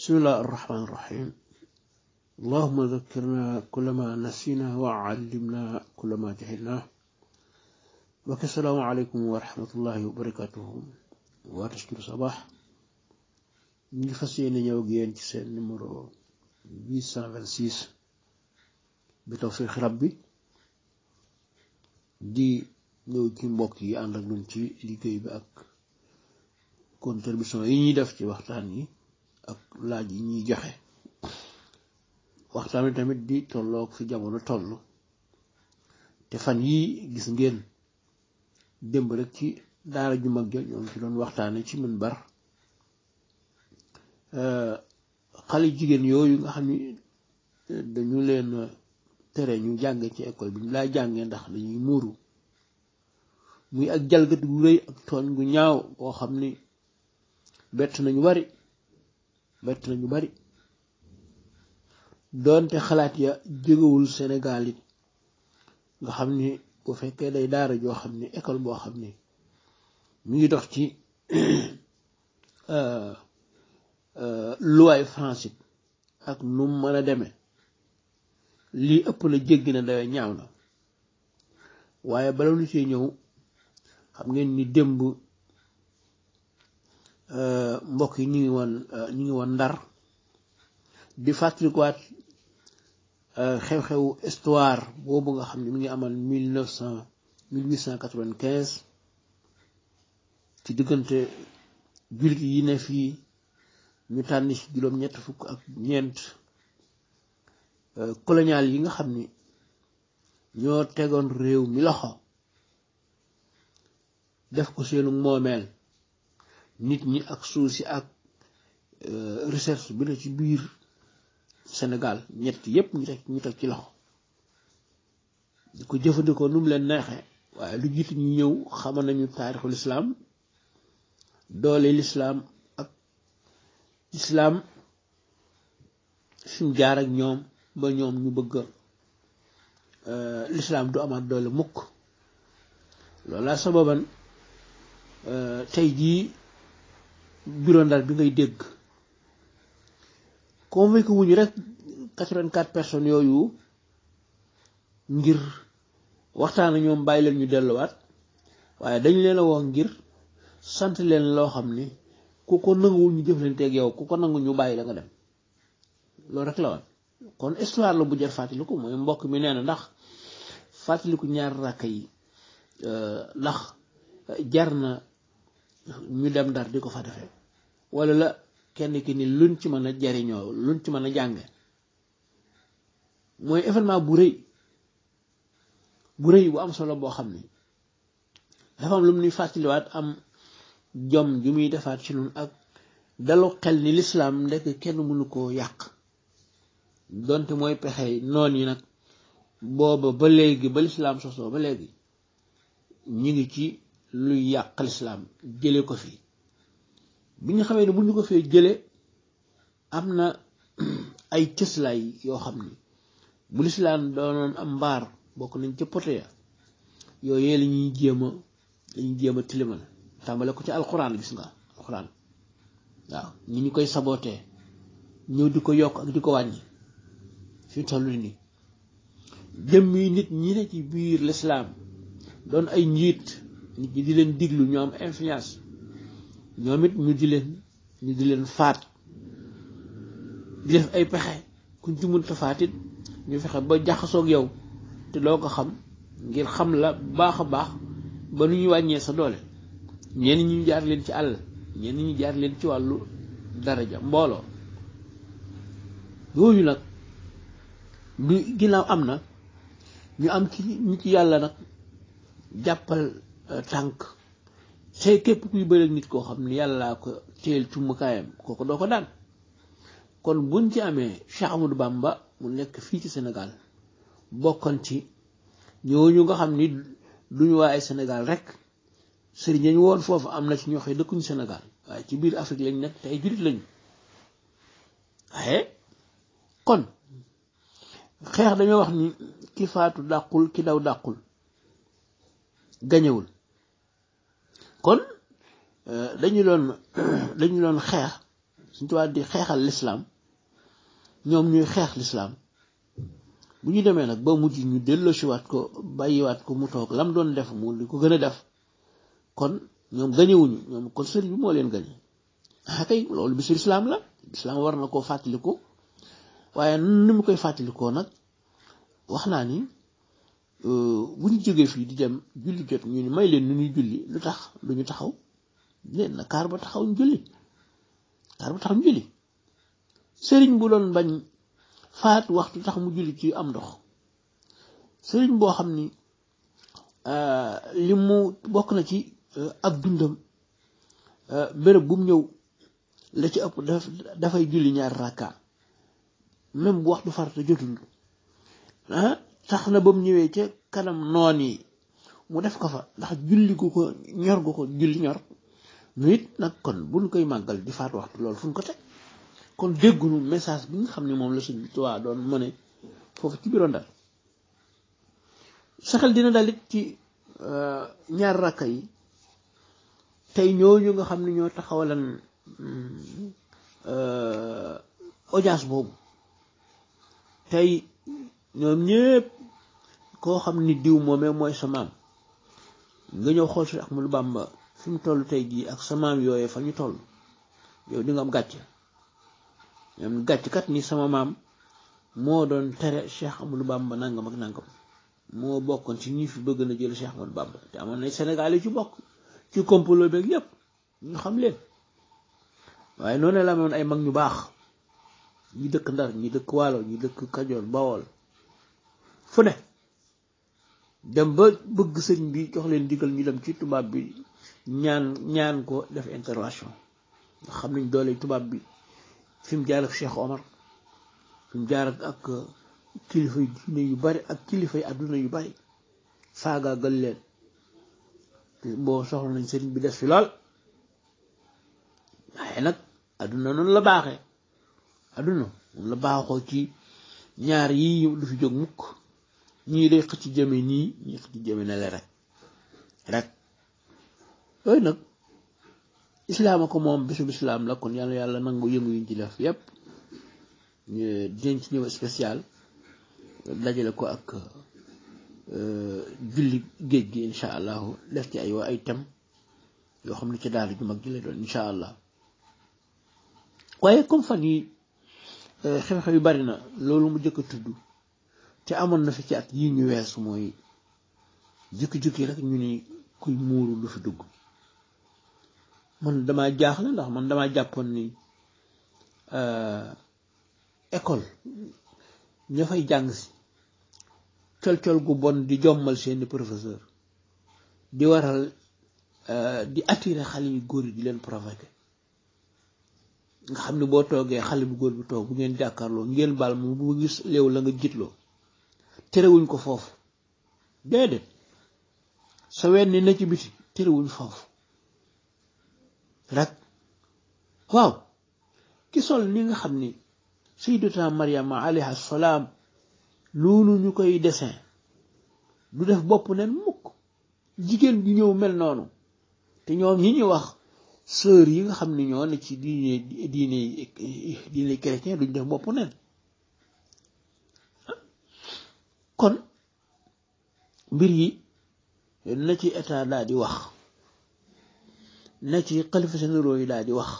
بسم الله الرحمن الرحيم اللهم ذكرنا كل ما نسينا وعلمنا كل ما جهلنا السلام عليكم ورحمة الله وبركاته وتشكر صباح ñu fas yéene ñëw ak yéen ci seen numéro 826 bi tawfiq rabbi di ñëw ci mbokk yi ànd ak ñun ci liggéey bi ak contribution yi ñuy def ci waxtaan yi ak laaj yi ñuy joxe waxtaan wi tamit di tolloog fi jamono toll te fan yi gis ngeen démb rek ci daara ju mag ja ñoom ci doon waxtaane ci minbar xale jigéen yooyu nga xam ni dañu leen tere ñu jànge ci école bi ñu laa jàngee ndax dañuy muuru muy ak jalgati gu rëy ak tooñ gu ñaaw boo xam ni bett nañu bari doonte xalaat ya jógewul Sénégal it nga xam ni bu fekkee day daara joo xam ni école boo xam ni mu ngi dox ci luwaay français ak nu mën a demee lii ëpp na jéggi na dawe ñaaw na waaye bala nu ci ñëw xam ngeen ni démb mbokk yi ñu ngi woon Ndar di fàttalikuwaat xew-xewu histoire boobu nga xam ne mi ngi amal 1895 ci diggante jullit yi ne fii ñu tànn ci juróom-ñett fukk ak ñeent colonial yi nga xam ni ñoo tegoon réew mi loxo def ko seenu moomeel nit ñi ak suuf si ak recherche bi na ci biir Sénégal ñett yépp ñu teg ci loxo di ko jëfandikoo nu mu leen neexee waaye lu jiitu ñu ñëw xamal nañu taarixul islaam doole lislaam ak islaam fi mu jaar ak ñoom ba ñoom ñu bëgg lislaam du amaat doole mukk loolu laa sababan tey jii bureau Ndar bi ngay dégg convoqué wuñu rek 84 personnes yooyu ngir waxtaan ak ñoom bàyyi leen ñu delluwaat waaye dañ leen a woo ngir sant leen loo xam ni ku ko nanguwul ñu jëflanteeg yow ku ko nangu ñu bàyyi la nga dem loolu rek la woon kon histoire la bu jar fàttaliku mooy mbokk mi nee na ndax fàttaliku ñaar rakk yi ndax jar na ñu dem Ndar di ko fa defee wala la kenn ki ni luñ ci mën a jariñoo luñ ci mën a jànge mooy événement bu rëy bu am solo boo xam ni dafa am lu mu nuy fàttaliwaat am jom ju muy defaat ci nun ak dalu xel ni lislaam ndekk kenn mënu koo yàq donte mooy pexe noon yi nag booba ba léegi ba lislaam sosoo ba léegi ñi ngi ci luy yàq lislaam jële ko fi bi nga xamee ne bu ñu ko fee jële am na ay cëslaay yoo xam ni bu lislaam doonoon am mbaar bokk nañ ca poté ya yooyu la ñuy jéem a tilimal tàmbale ko ci alxuraan gis nga alxuraan waaw ñi ñu koy sabootee ñëw di ko yokk ak di ko wàññi fi toll nii jëmmi nit ñi ne ci biir lislaam doon ay njiit nit ñi di leen diglu ñu am influence ñoom it ñu di leen faat di def ay pexe kuñ ci mënta faat it ñu fexe ba jaxasoog yow te doo ko xam ngir xam la baax a baax ba nu ñuy wàññee sa doole ñenn ñi ñu jaar leen ci àll ñenn ñi jaar leen ci wàllu daraja mbooloo yooyu nag lu ginnaaw am na ñu am ci ñu ci yàlla nag jàppal tànk say képp kuy bëreeg nit koo xam ne yàlla ko teel cummukaayam kooku doo ko daan kon buñ ci amee Cheikh Amadou Bamba mu nekk fii ci Sénégal bokkoon ci ñooñu nga xam ni duñu waa ay Sénégal rek sëriñ ñu woon foofu am na ci ñoo xam ne dëkkuñu Sénégal waaye ci biir Afrique lañ nekk te ay jullit lañu waaye kon xeex dañoo wax ni ki faatu dàqul ki daw dàqul gañewul kon dañu doon xeex Sëñ Tuubaa di xeexal lislaam ñoom ñuy xeex lislaam bu ñu demee nag ba mujj ñu delloosiwaat ko bàyyiwaat ko mu toog lam doon def mu di ko gën a def kon ñoom gañewuñu ñoom kon sëriñ bi moo leen gañe kay loolu bisu lislaam la lislaam war na koo fàttaliku waaye ni mu koy fàttalikoo nag wax naa ni bu ñu jógee fii di dem julli jot ñu ni may leen nu ñuy julli lu tax lu ñu taxaw leen na kaar ba taxaw ñu julli sëriñ bu doon bañ faat waxtu tax mu julli ci am ndox sëriñ boo xam ni li mu bokk na ci ak dundam béréb bu mu ñëw la ci ëpp dafay julli ñaari rakka même bu waxtu farata jotul tax na ba mu ñëwee ca kanam noon yi mu def ko fa ndax julli gu ko ñor gu ko julli ñor nu it nag kon buñ koy màggal di faat waxtu loolu fu ñu ko teg kon déggunu message bi nga xam ne moom la Sëñ Tuubaa doon mëne foofu ci biir Ndar sa xel dina dalit ci ñaar rakka yi tey ñooñu nga xam ne ñoo taxawalan audience boobu tey ñoom ñépp koo xam ni diw moomee mooy sa maam nga ñëw xool si Ahmadu Bamba fi mu toll tey jii ak sa maam yooyee fa ñu toll yow di nga am gàcce ñoom gàcce kat ni sama maam moo doon tere Cheikh Ahmadou Bamba nangam ak nangam moo bokkoon ci ñi fi bëgg na jël Cheikh Ahmadou Bamba te amoon na Sénégal yi ci bokk ci complot beeg yépp ñu xam leen waaye noonu la amoon ay mag ñu baax ñi dëkk Ndar ñi dëkk Waalo ñi dëkk Kajoor Bawol fu ne dem ba bëgg sëñ bi jox leen digal ñu dem ci tubaab bi ñaan ko def intervention nga xam nañ doole tubaab bi fi mu jaar ak Cheikh Omar fi mu jaar ak kilifa yu diine yu bari ak kilifa yu àdduna yu bari faagaagal leen boo soxla nañ sëriñ bi des fi lool waaye nag àdduna noonu la baaxee àdduna moom la baaxoo ci ñaar yii du fi jóg mukk ñii day xëcc jëme nii ñii xëcc jëme ne la rek yooyu nag islaama ko moom bisu islaam la kon yàlla nangu yëngu yuñ ci def yépp dinañ ci ñëw spécial dajale ko ak julli géej gi insha allahu def ci ay thème yoo xam ne ci daal ju mag ji lay doon insha allah waaye comme fan yi xew-xew yu bari na loolu mu jëkk a tudd te amoon na fi ci at yii ñu weesu mooy jukki-jukki rek ñu ni kuy muuru lu fi dugg man damaa jaaxle ndax man damaa jàppoon ni école ña fay jàng si col-col gu bon di jommal seeni professeur di waral di attirer xale yu góor yi di leen provoquer nga xam ne boo toogee xale bu góor bi toog bu ngeen jàkkaarloo ngeen baal mu bu gis léew la nga jiitloo terewuñ ko foofu déedéet sa wenn na ci biti terewuñ foofu rek waaw ki sol ni nga xam ni sayyidatuna Maryama alayha salaam loolu ñu koy dessin du def bopp nen mukk jigéen ju ñëw mel noonu te ñoom ñi ñuy wax sœur yi nga xam ni ñoo ne ci diine chrétien duñ def bopp nen kon mbir yi na ci état daal di wax na ci xalifa généraux yi daal di wax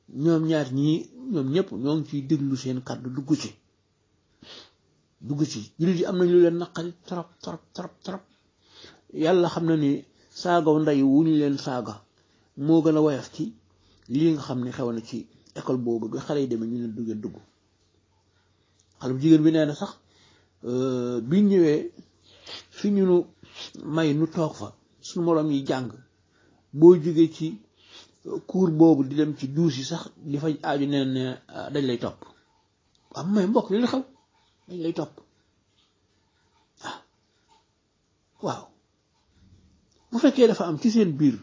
ñoom ñaar ñii ñoom ñëpp ñoo ngi ciy déglu seen kàddu dugg ci jullit yi am nañ lu leen naqari trop yàlla xam na ni saagaw ndey wu ñu leen saaga moo gën a woyof ci lii nga xam ne xew na ci école boobu bi xale yi demee ñu leen duggeen dugg xale bu jigéen bi nee na sax bi ñëwee fi ñu may nu toog fa suñu moroom yi jàng boo jógee ci cours boobu di dem ci duus yi sax di faj aaju neen ne dañ lay topp waaw may mbokk li la xew dañ lay topp waaw bu fekkee dafa am ci seen biir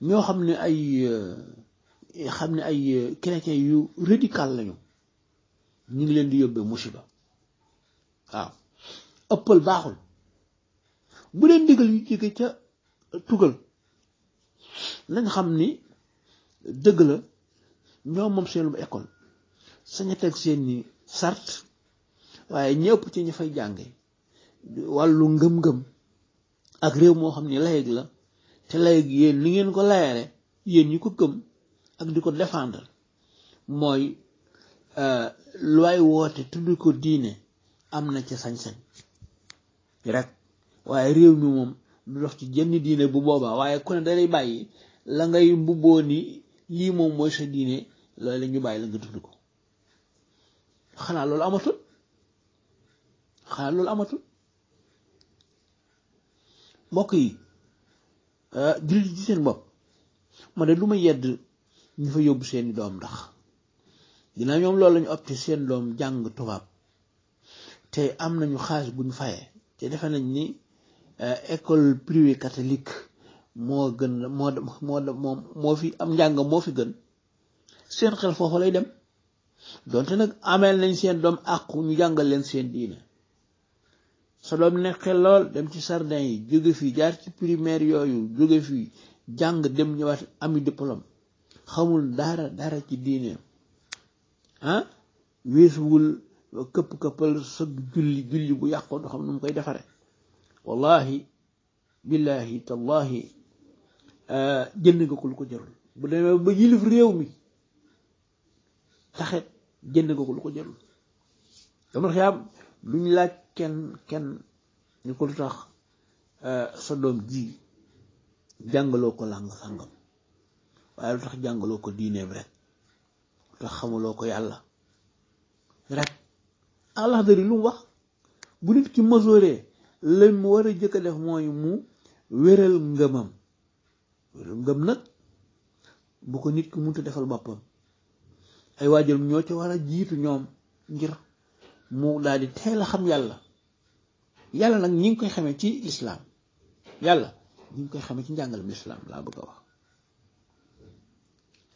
ñoo xam ne ay chrétien yu radical lañu ñu ngi leen di yóbbee musiba waaw ëppal baaxul bu leen digal yu jóge ca tugal nañ xam ni dëgg la ñoom moom seen école sañ a teg seeni sart waaye ñëpp ci ñu fay jànge wàllu ngëm-ngëm ak réew moo xam ne layig la te layig yéen ni ngeen ko layare yéen ñi ko gëm ak di ko défendre mooy lu waay woote tudd ko diine am na ca sañ-sañ rek waaye réew mi moom du dox ci jenn diine bu boobaa waaye ku ne dalay bàyyi la ngay mbubboo ni lii moom mooy sa diine loolu la ñu bàyyi la nga dund ko xanaa loolu amatul mbokk yi jullit ci seen bopp ma ne lu ma yedd ñu fa yóbbu seeni doom ndax dina ñoom loolu lañu opté seen doom jàng tubaab te am nañu xaalis bu ñu fayee te defe nañ ni école privée catholique moo gën moo fi am njàng moo fi gën seen xel foofu lay dem donte nag ameel nañ seen doom àqu ñu jàngal leen seen diine sa doom ne xel lool dem ci sardin yi jóge fii jaar ci primaire yooyu jóge fii jàng dem ñëwaat ami diplôme xamul dara ci diine weesuwul këpp-këppal sa julli bu yàqoo du xam nu mu koy defare wallahi billahi tallahi jënd nga ko lu ko jarul bu demee ba yilif réew mi taxet jënd nga ko lu ko jarul dama xiyaam luñ laaj kenn ñu ko lu tax sa doom ji jàngaloo ko làng sàngam waaye lu tax jàngaloo ko diineem rek lu tax xamuloo ko yàlla rek Allah dari lu mu wax bu nit ki masooree lañ mu war a jëkk a def mooy mu wéral ngëmam wéral ngëm nag bu ko nit ki mënta defal boppam ay waajuram ñoo ci war a jiitu ñoom ngir mu daal di teel a xam yàlla nag ñi ngi koy xamee ci lislaam yàlla ñi ngi koy xamee ci njàngalem lislaam laa bëgg a wax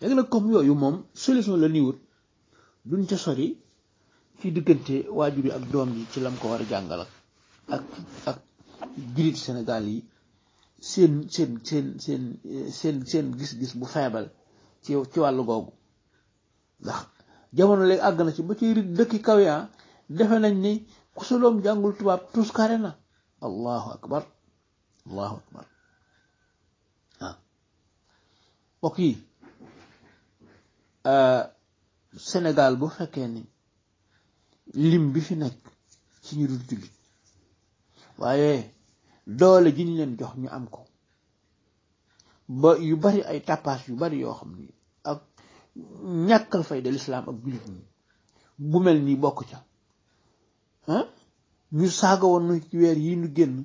léegi nag comme yooyu moom solution la niwut duñ ca sori ci diggante waajur yi ak doom yi ci lam ko war a jàngal ak jullit Sénégal yi seen gis-gis bu feebal ci wàllu googu ndax jamono léegi àgg na ci ba ci dëkki kaw yaa defe nañ ni ku sa doom jàngul tubaab tuskare na allahu akbar waaw mbokk yi Sénégal bu fekkee ni lim bi fi nekk ci ñu dul jullit waaye doole ji ñu leen jox ñu am ko ba yu bari ay tappaas yu bari yoo xam ni ak ñàkkal fayda lislaam ak jullit ñi bu mel nii bokk ca ñu saaga woon na ci weer yi ñu génn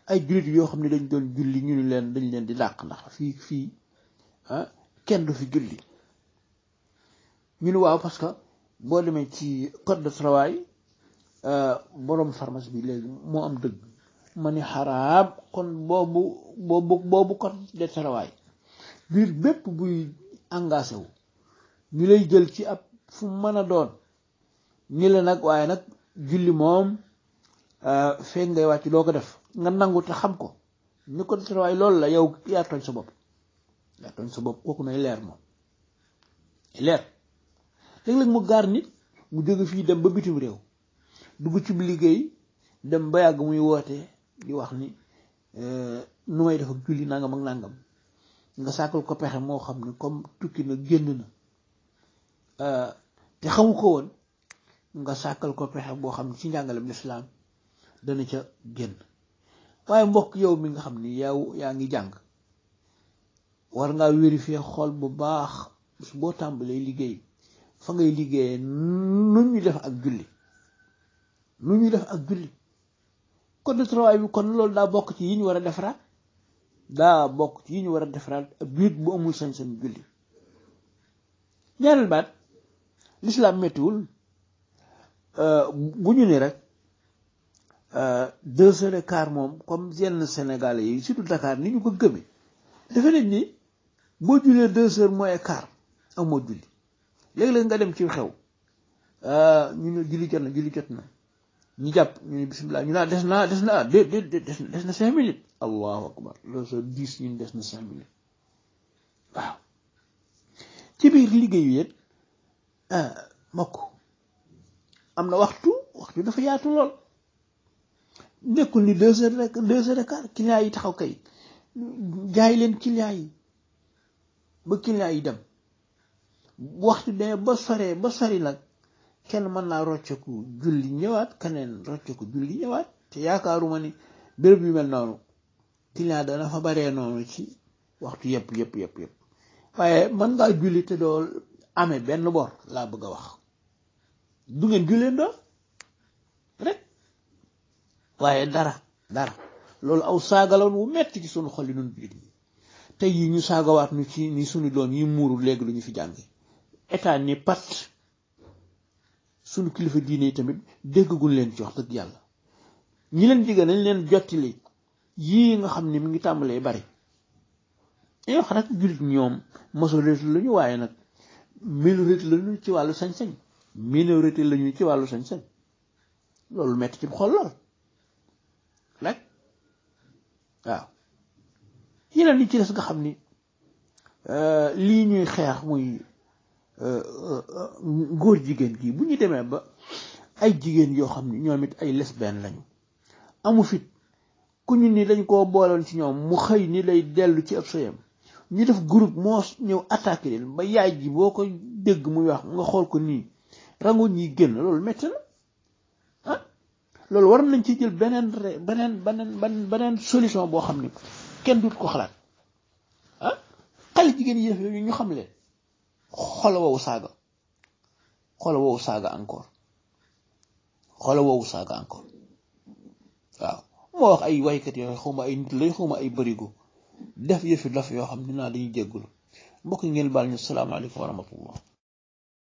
ay jullit yoo xam ne dañ doon julli ñu ni leen dañ leen di dàq ndax fii kenn du fi julli ñu ni waaw parce que boo demee ci code de travail boroom pharmacie bi léegi moo am dëgg ma ni xaraam kon boobu code de travail biir bépp buy engagé wu ñu lay jël ci ab fu mën a doon ni la nag waaye nag julli moom feeñ ngay wàcc doo ko def nga nangu te xam ko ñu code de travail loolu la yow yaa tooñ sa bopp kooku nay leer moom leer léeg-léeg mu gaar nit mu jóge fii dem ba bitim réew dugg ci liggéey dem ba yàgg muy woote di wax ni nu may def ak julli nangam ak nangam nga sàkkal ko pexe moo xam ne comme tukki na génn na te xamu ko woon nga sàkkal ko pexe boo xam ne ci njàngalem lislaam dana ca génn waaye mbokk yow mi nga xam ni yow yaa ngi jàng war ngaa vérifier xool bu baax boo tàmbalee liggéey fa ngay liggéeyee nu ñu def ak julli code de travail bi kon loolu daa bokk ci yi ñu war a defaraat ab biit bu amul sañ-sañ julli ñaareel baat lislaam mettiwul bu ñu ne rek 2h15 moom comme yenn Sénégalais yi surtout Dakar ni ñu ko gëmee defe nañ ni boo jullee 2h moins 15 amoo julli léeg-léeg nga dem ci xew ñu ne julli jot na ñu jàpp ñu ne bismillah ñu des na 5 minutes allahu akbar loolu soo 10 ñun des na 5 minutes waaw ci biir liggéey wi it mokk am na waxtu dafa yaatu lool nekkul ni 2 heures rek 2 heures et quart client yi taxaw kay jaay leen client yi ba client yi dem waxtu de ba sori nag kenn mën naa rocceeku julli ñëwaat keneen rocceeku julli ñëwaat te yaakaaruma ni béréb yu mel noonu client dana fa baree noonu ci waxtu yëpp waaye mën ngaa julli te doo amee benn bor laa bëgg a wax du ngeen julleen doo rek waaye dara loolu aw saagaloon wu metti ci sunu xol yi nun biir yi tey yi ñu saagawaat nu ci ni sunu doom yi muuru léegi lu ñu fi jànge état ni pat sunu kilifa diine yi tamit déggaguñ leen ci wax dëgg yàlla ñi leen jigéen nañ leen jottali yii nga xam ne mi ngi tàmbalee bari wax rek jullit ñoom majorité lañu waaye nag minorité lañu ci wàllu sañ-sañ loolu metti ci xol lool rek waaw yeneen yi ci des nga xam ni lii ñuy xeex muy góor jigéen kii bu ñu demee ba ay jigéen yoo xam ni ñoom it ay lesbiennes lañu amu fit ku ñu ni dañ koo booloon ci ñoom mu xëy ni lay dellu ci ab sëyam ñu def groupe moo ñëw attaqué leen ba yaay ji boo ko dégg muy wax nga xool ko nii rango ñi génn loolu metti na loolu war nañ ci jël beneen solution boo xam ni kenn dut ko xalaat xale jigéen yi yooyu ñu xam leen xoola woowu saaga encore waaw moo wax ay waykat yooyu xawma ay nit lay xawma ay bërigo def yëfi daf yoo xam ne naa dañuy jéggulu mbokk ngeen baal ñu salaamaaleykum wa rahmatullah